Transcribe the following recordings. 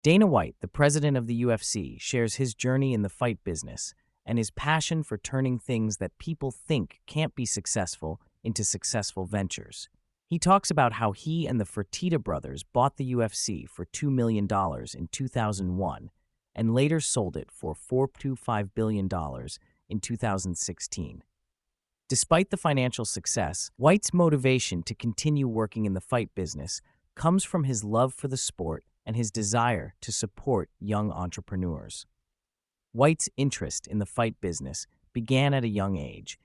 Dana White, the president of the UFC, shares his journey in the fight business and his passion for turning things that people think can't be successful into successful ventures. He talks about how he and the Fertitta brothers bought the UFC for $2 million in 2001 and later sold it for $4.25 billion in 2016. Despite the financial success, White's motivation to continue working in the fight business comes from his love for the sport and his desire to support young entrepreneurs. White's interest in the fight business began at a young age,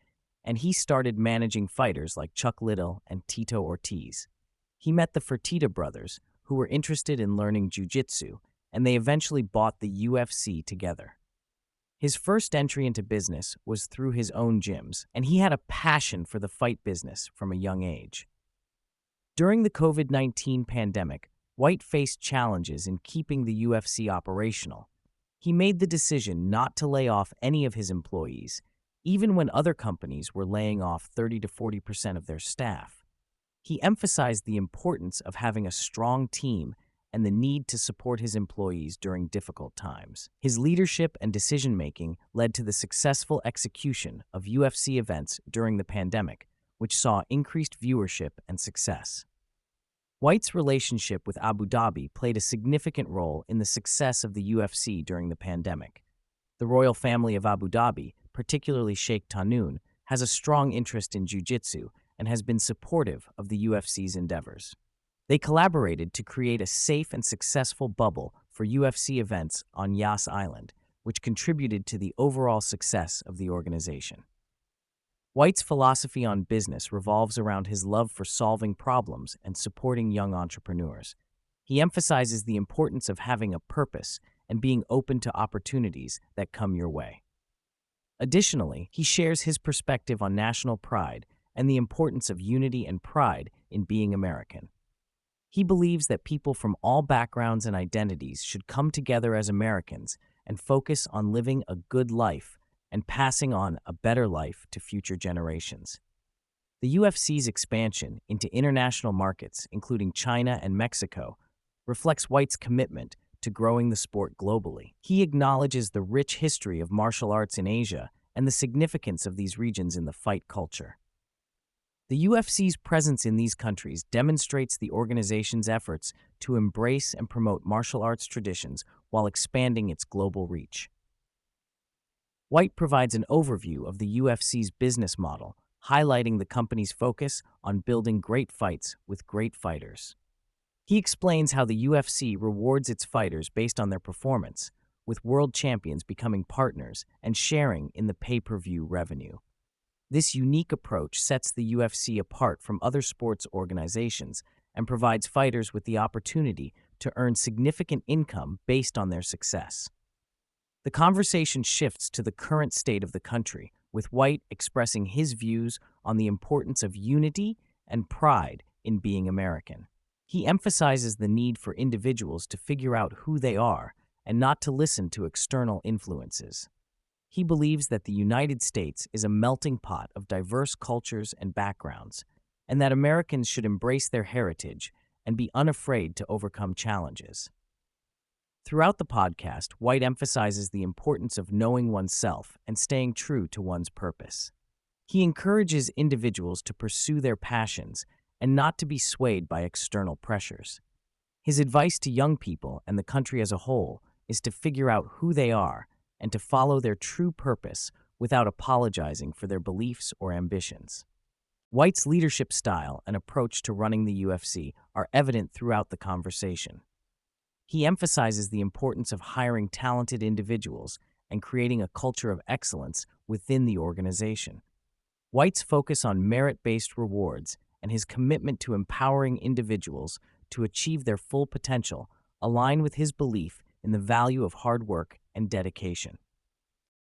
and he started managing fighters like Chuck Liddell and Tito Ortiz. He met the Fertitta brothers, who were interested in learning jiu-jitsu, and they eventually bought the UFC together. His first entry into business was through his own gyms, and he had a passion for the fight business from a young age. During the COVID-19 pandemic, White faced challenges in keeping the UFC operational. He made the decision not to lay off any of his employees, even when other companies were laying off 30 to 40% of their staff. He emphasized the importance of having a strong team and the need to support his employees during difficult times. His leadership and decision-making led to the successful execution of UFC events during the pandemic, which saw increased viewership and success. White's relationship with Abu Dhabi played a significant role in the success of the UFC during the pandemic. The royal family of Abu Dhabi, particularly Sheikh Tahnoon, has a strong interest in jiu-jitsu and has been supportive of the UFC's endeavors. They collaborated to create a safe and successful bubble for UFC events on Yas Island, which contributed to the overall success of the organization. White's philosophy on business revolves around his love for solving problems and supporting young entrepreneurs. He emphasizes the importance of having a purpose and being open to opportunities that come your way. Additionally, he shares his perspective on national pride and the importance of unity and pride in being American. He believes that people from all backgrounds and identities should come together as Americans and focus on living a good life and passing on a better life to future generations. The UFC's expansion into international markets, including China and Mexico, reflects White's commitment to growing the sport globally. He acknowledges the rich history of martial arts in Asia and the significance of these regions in the fight culture. The UFC's presence in these countries demonstrates the organization's efforts to embrace and promote martial arts traditions while expanding its global reach. White provides an overview of the UFC's business model, highlighting the company's focus on building great fights with great fighters. He explains how the UFC rewards its fighters based on their performance, with world champions becoming partners and sharing in the pay-per-view revenue. This unique approach sets the UFC apart from other sports organizations and provides fighters with the opportunity to earn significant income based on their success. The conversation shifts to the current state of the country, with White expressing his views on the importance of unity and pride in being American. He emphasizes the need for individuals to figure out who they are and not to listen to external influences. He believes that the United States is a melting pot of diverse cultures and backgrounds, and that Americans should embrace their heritage and be unafraid to overcome challenges. Throughout the podcast, White emphasizes the importance of knowing oneself and staying true to one's purpose. He encourages individuals to pursue their passions and not to be swayed by external pressures. His advice to young people and the country as a whole is to figure out who they are and to follow their true purpose without apologizing for their beliefs or ambitions. White's leadership style and approach to running the UFC are evident throughout the conversation. He emphasizes the importance of hiring talented individuals and creating a culture of excellence within the organization. White's focus on merit-based rewards and his commitment to empowering individuals to achieve their full potential align with his belief in the value of hard work and dedication.